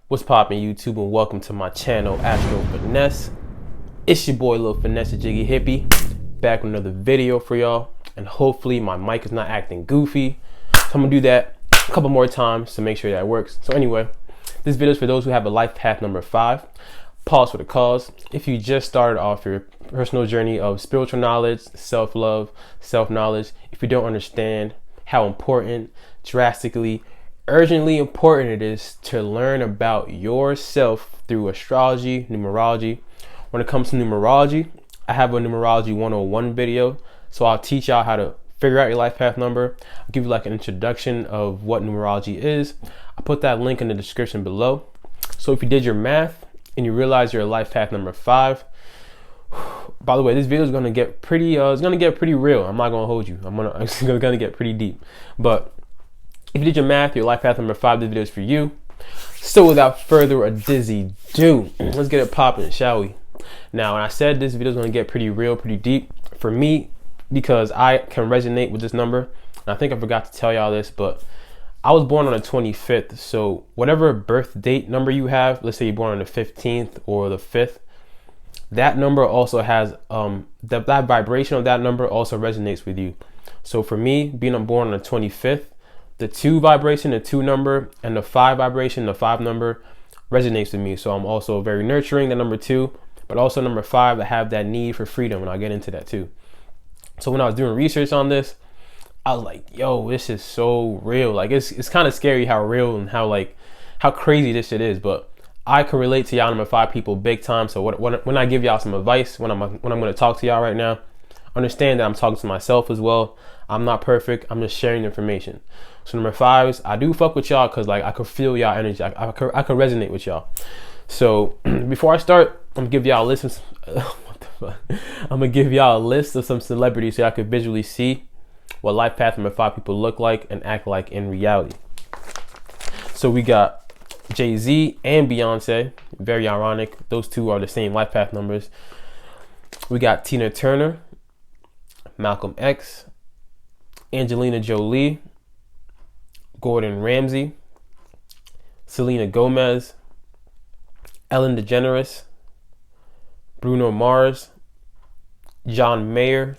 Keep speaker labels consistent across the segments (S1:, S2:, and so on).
S1: What's poppin' YouTube, and welcome to my channel, Astro Finesse. It's your boy Lil Finesse, Jiggy Hippie, back with another video for y'all. And hopefully my mic is not acting goofy. So I'm gonna do that a couple more times to make sure that works. So anyway, this video is for those who have a life path number 5. Pause for the cause. If you just started off your personal journey of spiritual knowledge, self-love, self-knowledge, if you don't understand how important, drastically, urgently important it is to learn about yourself through astrology, numerology. When it comes to numerology, I have a numerology 101 video, so I'll teach y'all how to figure out your life path number. I'll give you like an introduction of what numerology is. I'll put that link in the description below. So if you did your math and you realize you're a life path number 5, by the way, this video is gonna get pretty it's gonna get pretty real. I'm not gonna hold you. It's gonna get pretty deep. But if you did your math, your life path number 5, this video is for you. So without further ado, let's get it popping, shall we? Now, when I said this video is gonna get pretty real, pretty deep, for me, because I can resonate with this number, and I think I forgot to tell y'all this, but I was born on the 25th. So whatever birth date number you have, let's say you're born on the 15th or the 5th, that number also has that vibration of that number also resonates with you. So for me, being born on the 25th, the 2 vibration, the 2 number, and the 5 vibration, the 5 number resonates with me. So I'm also very nurturing, the number 2, but also number 5, I have that need for freedom, and I'll get into that too. So when I was doing research on this, I was like, yo, this is so real. Like it's kind of scary how real and how crazy this shit is. But I can relate to y'all number 5 people big time. So when I give y'all some advice, when I'm going to talk to y'all right now, understand that I'm talking to myself as well. I'm not perfect. I'm just sharing information. So number 5s, I do fuck with y'all because like I could feel y'all energy. I could resonate with y'all. So before I start, I'm gonna give y'all a list of what the fuck? I'm gonna give y'all a list of some celebrities so y'all could visually see what life path number 5 people look like and act like in reality. So we got Jay-Z and Beyonce. Very ironic. Those two are the same life path numbers. We got Tina Turner, Malcolm X, Angelina Jolie, Gordon Ramsay, Selena Gomez, Ellen DeGeneres, Bruno Mars, John Mayer,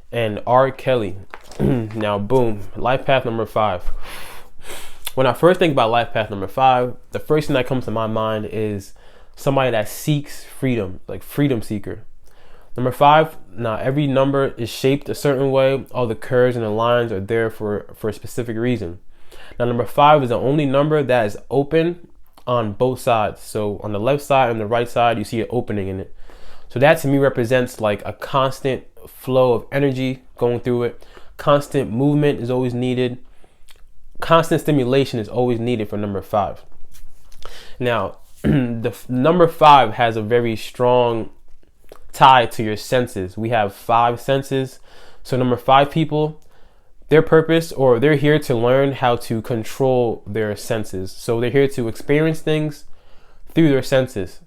S1: and R. Kelly. Now, boom, life path number 5. When I first think about life path number 5, the first thing that comes to my mind is somebody that seeks freedom, like Freedomseeker. Number 5, now every number is shaped a certain way. All the curves and the lines are there for a specific reason. Now number 5 is the only number that is open on both sides. So on the left side and the right side, you see an opening in it. So that to me represents like a constant flow of energy going through it. Constant movement is always needed. Constant stimulation is always needed for number 5. Now, the number 5 has a very strong tie to your senses. We have 5 senses. So number 5 people, their purpose, or they're here to learn how to control their senses. So they're here to experience things through their senses.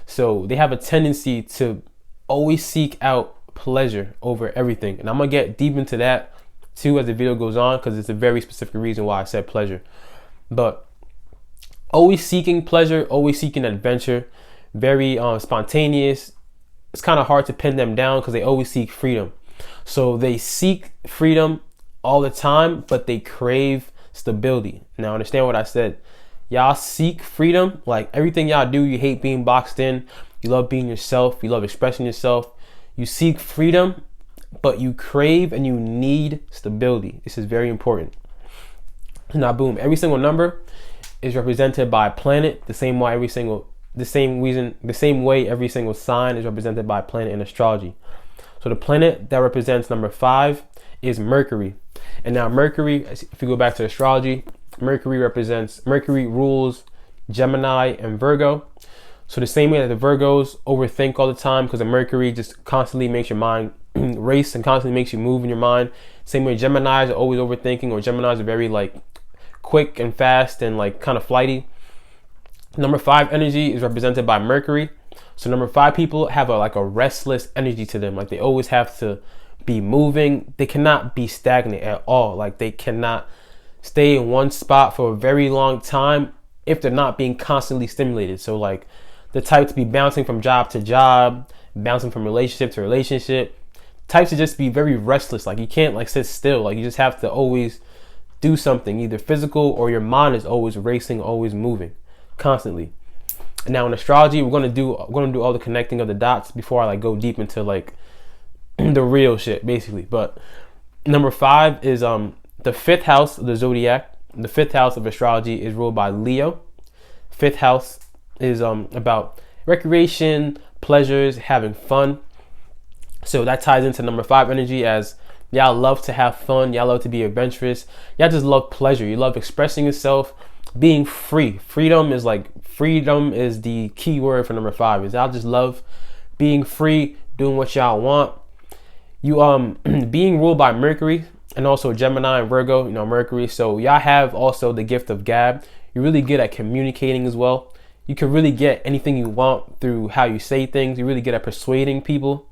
S1: So they have a tendency to always seek out pleasure over everything. And I'm gonna get deep into that too as the video goes on, because it's a very specific reason why I said pleasure. But always seeking pleasure, always seeking adventure, very spontaneous. It's kind of hard to pin them down because they always seek freedom. So they seek freedom all the time, but they crave stability. Now understand what I said. Y'all seek freedom, like everything y'all do. You hate being boxed in. You love being yourself. You love expressing yourself. You seek freedom, but you crave and you need stability. This is very important. Now boom, every single number is represented by a planet, the same way every single sign is represented by a planet in astrology. So the planet that represents number 5 is Mercury. And now Mercury, if you go back to astrology, Mercury rules Gemini and Virgo. So the same way that the Virgos overthink all the time, because the Mercury just constantly makes your mind race and constantly makes you move in your mind. Same way Geminis are always overthinking, or Geminis are very like quick and fast and like kind of flighty. Number 5 energy is represented by Mercury. So number 5 people have a restless energy to them. Like they always have to be moving. They cannot be stagnant at all. Like they cannot stay in one spot for a very long time if they're not being constantly stimulated. So like the type to be bouncing from job to job, bouncing from relationship to relationship, types to just be very restless. Like you can't like sit still. Like you just have to always do something, either physical or your mind is always racing, always moving, constantly. And now in astrology, we're gonna do all the connecting of the dots before I like go deep into like the real shit, basically. But number 5 is the 5th house of the zodiac. The 5th house of astrology is ruled by Leo. 5th house is about recreation, pleasures, having fun. So that ties into number 5 energy, as y'all love to have fun, y'all love to be adventurous, y'all just love pleasure, you love expressing yourself, being free. Freedom is the key word for number 5. Is y'all just love being free, doing what y'all want. You being ruled by Mercury and also Gemini and Virgo, Mercury. So y'all have also the gift of gab. You're really good at communicating as well. You can really get anything you want through how you say things. You're really good at persuading people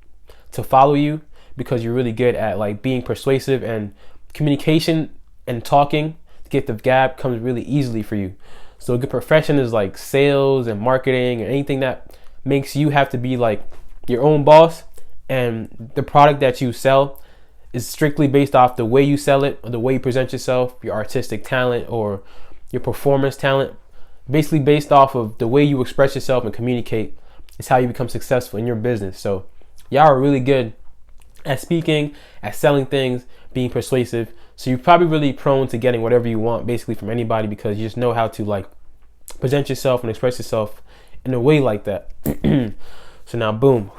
S1: to follow you, because you're really good at like being persuasive, and communication and talking. The gift of gab comes really easily for you. So a good profession is like sales and marketing, and anything that makes you have to be like your own boss, and the product that you sell is strictly based off the way you sell it, or the way you present yourself, your artistic talent or your performance talent. Basically based off of the way you express yourself and communicate is how you become successful in your business. So y'all are really good at speaking, at selling things, being persuasive. So you're probably really prone to getting whatever you want basically from anybody, because you just know how to like present yourself and express yourself in a way like that. So now boom.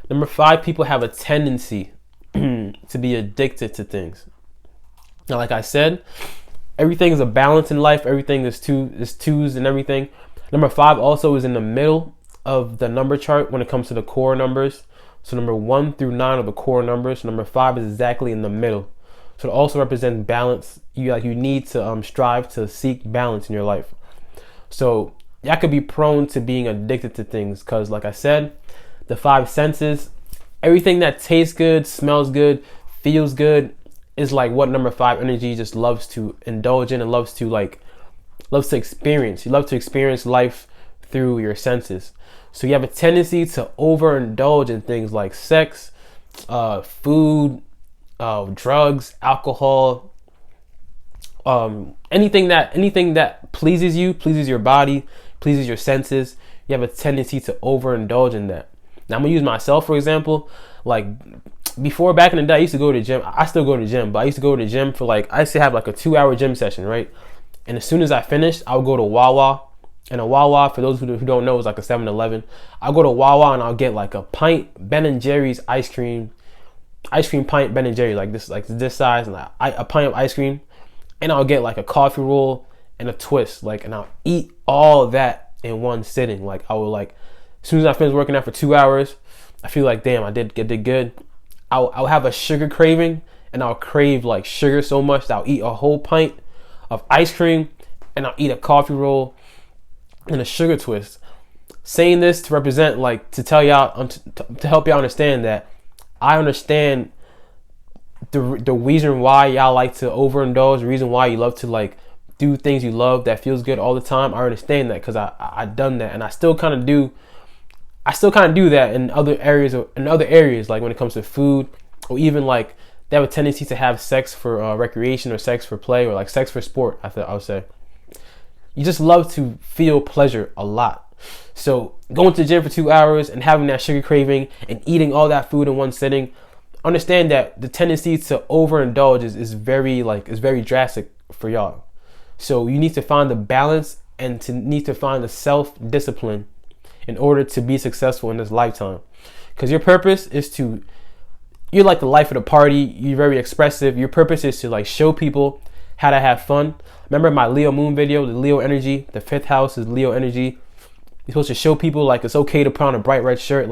S1: Number 5, people have a tendency to be addicted to things. Now, like I said, everything is a balance in life. Everything is twos and everything. Number 5 also is in the middle of the number chart when it comes to the core numbers. So number 1 through 9 are the core numbers. Number 5 is exactly in the middle. So it also represents balance. You need to strive to seek balance in your life. So y'all could be prone to being addicted to things, because like I said, the 5 senses, everything that tastes good, smells good, feels good, is like what number 5 energy just loves to indulge in and loves to experience. You love to experience life through your senses. So you have a tendency to overindulge in things like sex, food, drugs, alcohol, anything that pleases you, pleases your body, pleases your senses. You have a tendency to overindulge in that. Now I'm gonna use myself for example. Like before, back in the day, I used to go to the gym. I still go to the gym, but I used to go to the gym for I used to have like a 2-hour gym session, right? And as soon as I finished, I would go to Wawa. And a Wawa, for those who don't know, is like a 7-Eleven. I'll go to Wawa and I'll get like a pint Ben & Jerry's ice cream pint Ben & Jerry's, like this size, and a pint of ice cream. And I'll get like a coffee roll and a twist, and I'll eat all that in one sitting. I will as soon as I finish working out for 2 hours, I feel like, damn, I did good. I'll have a sugar craving, and I'll crave sugar so much that I'll eat a whole pint of ice cream, and I'll eat a coffee roll and a sugar twist. Saying this to represent, to tell y'all, to help y'all understand that I understand the reason why y'all like to overindulge, the reason why you love to do things you love that feels good all the time. I understand that because I done that, and I still kind of do that in other areas, like when it comes to food, or even they have a tendency to have sex for recreation, or sex for play, or sex for sport. I would say you just love to feel pleasure a lot. So going to the gym for 2 hours and having that sugar craving and eating all that food in one sitting, understand that the tendency to overindulge is very drastic for y'all. So you need to find the balance and need to find the self-discipline in order to be successful in this lifetime. Because your purpose is you're like the life of the party. You're very expressive. Your purpose is to show people how to have fun. Remember my Leo moon video, the Leo energy, the 5th house is Leo energy. You're supposed to show people it's okay to put on a bright red shirt,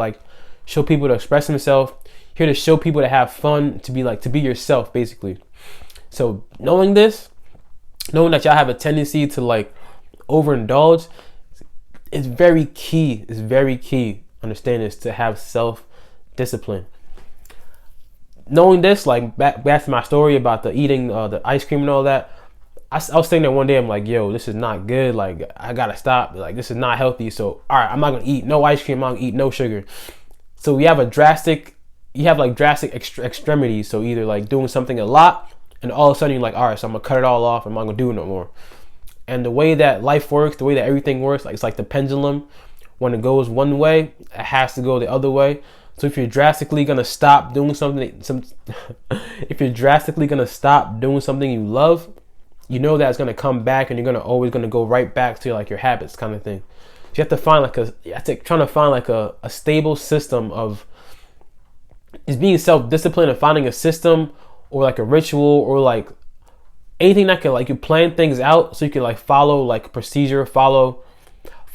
S1: show people to express themselves. Here to show people to have fun, to be yourself, basically. So knowing that y'all have a tendency to overindulge, it's very key. It's very key. Understand this, to have self-discipline. Knowing this, back to my story about the eating the ice cream and all that, I was thinking that one day, I'm like, yo, this is not good. Like, I gotta stop. Like, this is not healthy. So, all right, I'm not gonna eat no ice cream. I'm not gonna eat no sugar. So you have drastic extremities. So either like doing something a lot, and all of a sudden you're like, all right, so I'm gonna cut it all off. I'm not gonna do it no more. And the way that life works, the way that everything works, like it's like the pendulum. When it goes one way, it has to go the other way. So if you're drastically gonna stop doing something, if you're drastically gonna stop doing something you love, you know that it's gonna come back, and you're always gonna go right back to like your habits, kind of thing. So you have to find trying to find like a stable system of is being self-disciplined and finding a system or like a ritual or like anything that can like you plan things out so you can like follow like a procedure, follow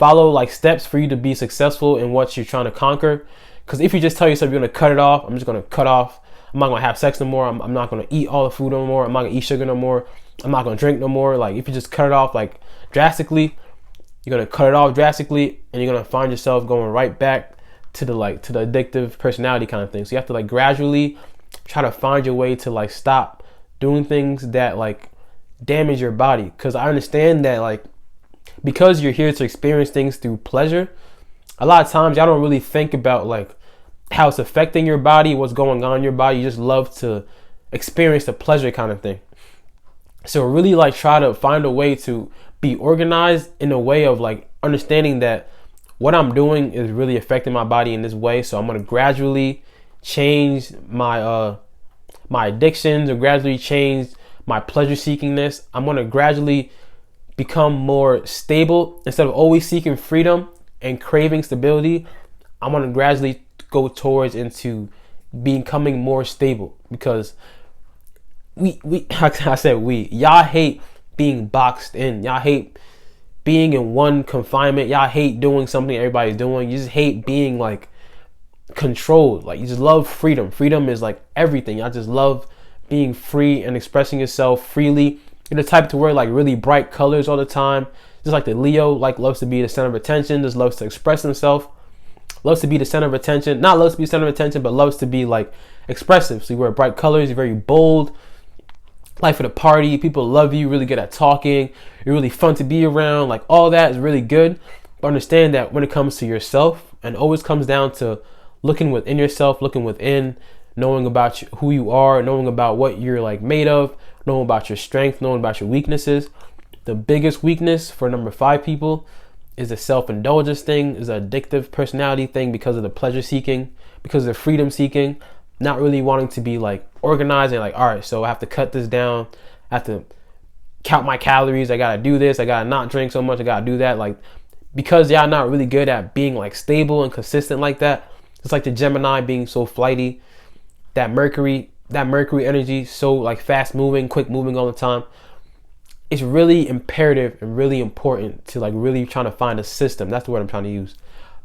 S1: like steps for you to be successful in what you're trying to conquer. Because if you just tell yourself you're gonna cut it off, I'm just gonna cut off. I'm not gonna have sex no more. I'm not gonna eat all the food no more. I'm not gonna eat sugar no more. I'm not gonna drink no more. Like if you just cut it off like drastically, you're gonna cut it off drastically, and you're gonna find yourself going right back to the addictive personality kind of thing. So you have to like gradually try to find your way to like stop doing things that like damage your body. Because I understand that like because you're here to experience things through pleasure, a lot of times y'all don't really think about like how it's affecting your body, what's going on in your body. You just love to experience the pleasure kind of thing. So really like try to find a way to be organized in a way of like understanding that what I'm doing is really affecting my body in this way. So I'm going to gradually change my my addictions, or gradually change my pleasure seekingness. I'm going to gradually become more stable. Instead of always seeking freedom and craving stability, I'm going to gradually go towards into becoming more stable. Because y'all hate being boxed in. Y'all hate being in one confinement. Y'all hate doing something everybody's doing. You just hate being like controlled. Like you just love freedom. Freedom is like everything. Y'all just love being free and expressing yourself freely. You're the type to wear like really bright colors all the time. Just like the Leo, like loves to be the center of attention, just loves to express himself, loves to be the center of attention. Not loves to be the center of attention, but loves to be like expressive. So you wear bright colors, you're very bold, life of the party, people love you, really good at talking, you're really fun to be around, like all that is really good. But understand that when it comes to yourself, and always comes down to looking within yourself, looking within, knowing about who you are, knowing about what you're like made of, knowing about your strength, knowing about your weaknesses. The biggest weakness for number 5 people is a self-indulgence thing, is an addictive personality thing, because of the pleasure seeking, because of the freedom seeking, not really wanting to be like organized and like, all right, so I have to cut this down, I have to count my calories, I gotta do this, I gotta not drink so much, I gotta do that. Like, because y'all not really good at being like stable and consistent like that. It's like the Gemini being so flighty, that Mercury energy, so like fast moving, quick moving all the time. It's really imperative and really important to like really trying to find a system. That's the word I'm trying to use.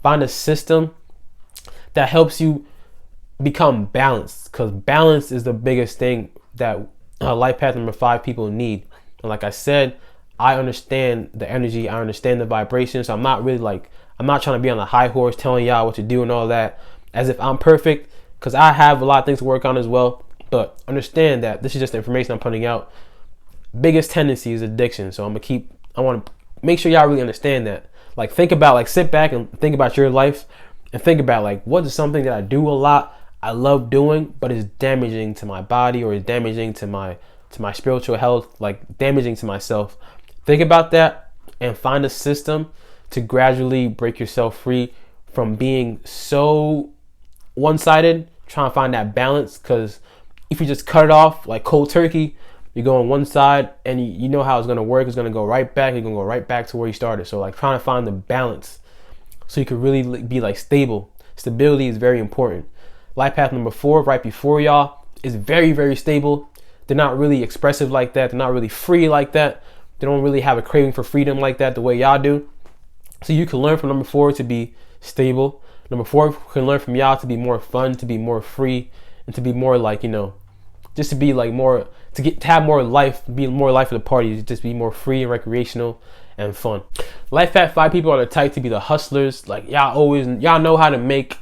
S1: Find a system that helps you become balanced, because balance is the biggest thing that life path number 5 people need. And like I said, I understand the energy, I understand the vibration. So I'm not trying to be on a high horse telling y'all what to do and all that as if I'm perfect, because I have a lot of things to work on as well. But understand that this is just the information I'm putting out. Biggest tendency is addiction. So I want to make sure y'all really understand that. Like sit back and think about your life, and think about like, what is something that I do a lot, I love doing, but it's damaging to my body, or is damaging to my spiritual health, like damaging to myself. Think about that and find a system to gradually break yourself free from being so one-sided. Try and find that balance, because if you just cut it off like cold turkey, you go on one side and you know how it's going to work. It's going to go right back. You're going to go right back to where you started. So like trying to find the balance so you can really be like stable. Stability is very important. Life path number 4, right before y'all, is very, very stable. They're not really expressive like that. They're not really free like that. They don't really have a craving for freedom like that the way y'all do. So you can learn from number 4 to be stable. Number 4 can learn from y'all to be more fun, to be more free, and to be more like, just to be like more, to have more life, be more life of the party, just be more free and recreational and fun. Life path 5 people are the type to be the hustlers. Like y'all know how to make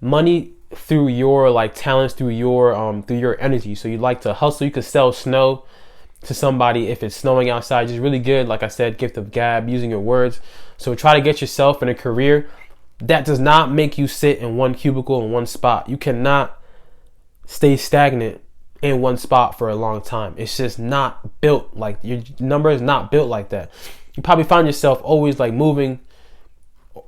S1: money through your like talents, through your energy. So you like to hustle. You could sell snow, to somebody if it's snowing outside. Just really good, like I said, gift of gab, using your words. So try to get yourself in a career that does not make you sit in one cubicle in one spot. You cannot stay stagnant in one spot for a long time. It's just not built, like your number is not built like that. You probably find yourself always moving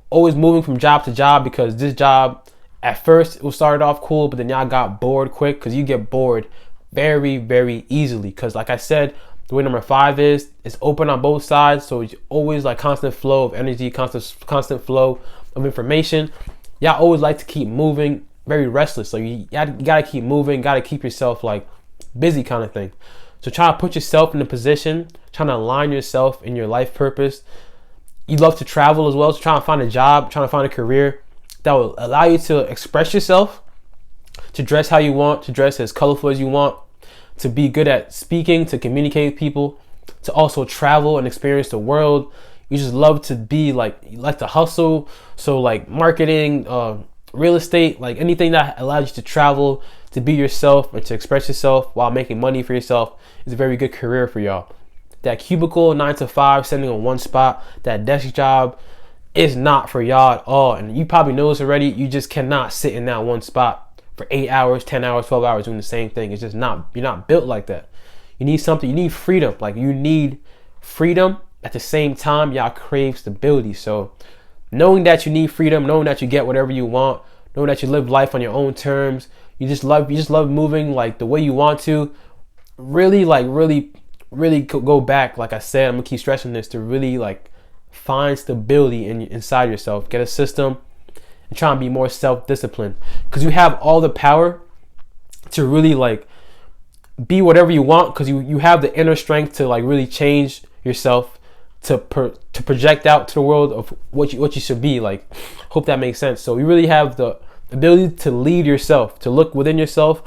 S1: from job to job, because this job at first it started off cool, but then y'all got bored quick, because you get bored very, very easily. Because like I said, the way number 5 is, it's open on both sides, so it's always like constant flow of energy, constant flow of information. Y'all always like to keep moving, very restless. So you gotta keep moving, gotta keep yourself like busy kind of thing. So try to put yourself in a position, trying to align yourself in your life purpose. You love to travel as well, so try to find a job, trying to find a career that will allow you to express yourself, to dress how you want, to dress as colorful as you want, to be good at speaking, to communicate with people, to also travel and experience the world. You just love to be like, you like to hustle. So like marketing, real estate, like anything that allows you to travel, to be yourself, or to express yourself while making money for yourself is a very good career for y'all. That cubicle 9 to 5, sitting on one spot, that desk job is not for y'all at all. And you probably know this already. You just cannot sit in that one spot for 8 hours, 10 hours, 12 hours doing the same thing. It's just not, you're not built like that. You need something, you need freedom. Like you need freedom. At the same time, y'all crave stability. So knowing that you need freedom, knowing that you get whatever you want, knowing that you live life on your own terms, you just love moving like the way you want to, really go back. Like I said, I'm gonna keep stressing this, to really like find stability inside yourself. Get a system and try and be more self-disciplined, because you have all the power to really like be whatever you want, because you have the inner strength to like really change yourself, to project out to the world of what you should be. Like, hope that makes sense. So you really have the ability to lead yourself, to look within yourself,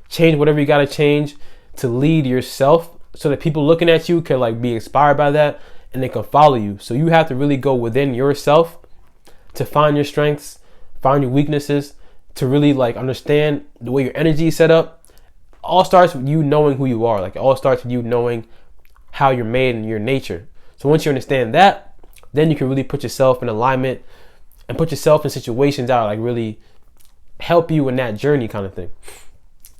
S1: change whatever you got to change, to lead yourself, so that people looking at you can like be inspired by that and they can follow you. So you have to really go within yourself to find your strengths, find your weaknesses, to really like understand the way your energy is set up. All starts with you knowing who you are. Like it all starts with you knowing how you're made and your nature. So once you understand that, then you can really put yourself in alignment and put yourself in situations that are like really help you in that journey kind of thing.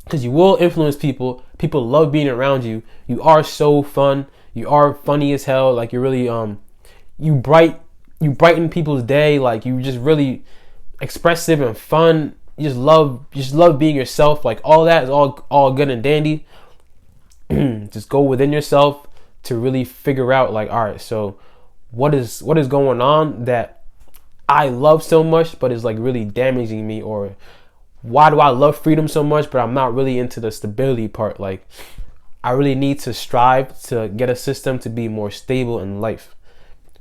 S1: Because you will influence people. People love being around you. You are so fun. You are funny as hell. Like you're really you brighten people's day. Like you just really expressive and fun. You just love being yourself. Like all that is all good and dandy. Just go within yourself to really figure out like, all right, so what is going on that I love so much but is like really damaging me, or why do I love freedom so much but I'm not really into the stability part? Like I really need to strive to get a system to be more stable in life,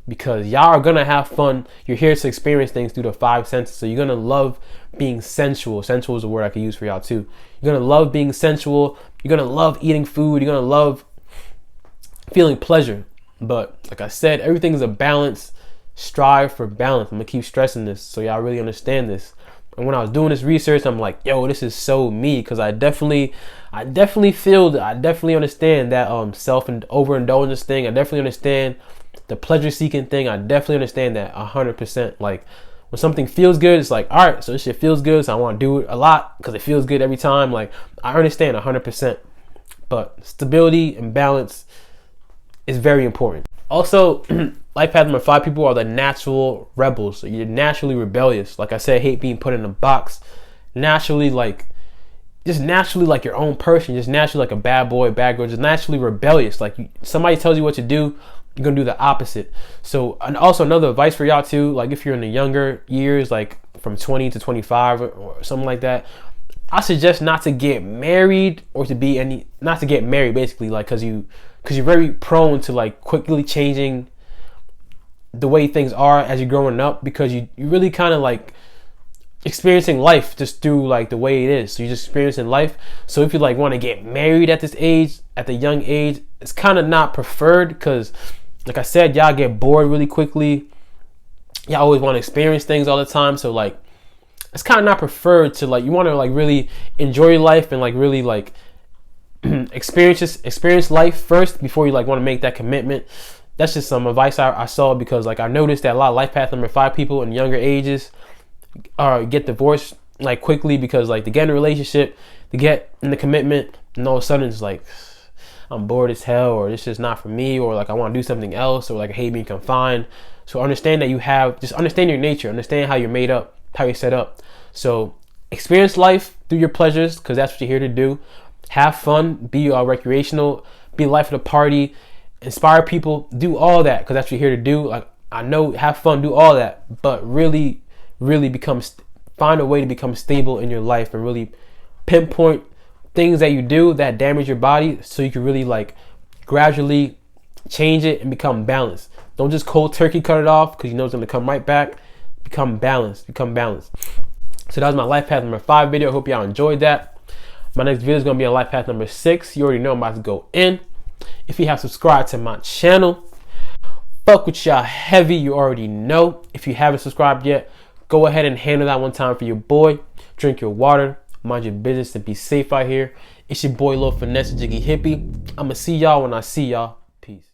S1: because y'all are gonna have fun. You're here to experience things through the 5 senses, so you're gonna love being sensual. Sensual is a word I could use for y'all too. You're gonna love being sensual. You're gonna love eating food. You're gonna love feeling pleasure. But like I said, everything is a balance. Strive for balance. I'm gonna keep stressing this so y'all really understand this. And when I was doing this research, I'm like, yo, this is so me, because I definitely understand that self and overindulgence thing. I definitely understand the pleasure seeking thing. I definitely understand that 100%. Like when something feels good, it's like, all right, so this shit feels good, so I want to do it a lot because it feels good every time. Like I understand 100%. But stability and balance is very important. Also, life path number 5, people are the natural rebels. So you're naturally rebellious. Like I said, I hate being put in a box. Naturally like your own person. Just naturally like a bad boy, bad girl. Just naturally rebellious. Like somebody tells you what to do, you're gonna do the opposite. So, and also another advice for y'all too, like if you're in the younger years, like from 20 to 25 or something like that, I suggest not to get married, or not to get married basically, like because you're very prone to like quickly changing the way things are as you're growing up, because you really kind of like experiencing life just through like the way it is. So you're just experiencing life. So if you like want to get married at this age, at the young age, it's kind of not preferred, because like I said, y'all get bored really quickly. Y'all always want to experience things all the time. So like it's kind of not preferred to like, you want to like really enjoy your life and like really like experience life first before you like want to make that commitment. That's just some advice I saw, because like I noticed that a lot of life path number 5 people in younger ages get divorced like quickly, because like they get in a relationship, they get in the commitment, and all of a sudden it's like, I'm bored as hell, or this is not for me, or like I want to do something else, or like I hate being confined. So understand that just understand your nature, understand how you're made up, how you're set up. So experience life through your pleasures, because that's what you're here to do. Have fun, be recreational, be life of the party, inspire people, do all that, because that's what you're here to do. Like I know, have fun, do all that, but really find a way to become stable in your life, and really pinpoint things that you do that damage your body, so you can really like gradually change it and become balanced. Don't just cold turkey cut it off, because you know it's going to come right back. Become balanced. So that was my life path number 5 video. I hope y'all enjoyed that. My next video is going to be on life path number 6. You already know I'm about to go in. If you have subscribed to my channel, fuck with y'all heavy, you already know. If you haven't subscribed yet, go ahead and handle that one time for your boy. Drink your water, mind your business, and be safe out here. It's your boy Lil Finesse Jiggy Hippie. I'ma see y'all when I see y'all. Peace.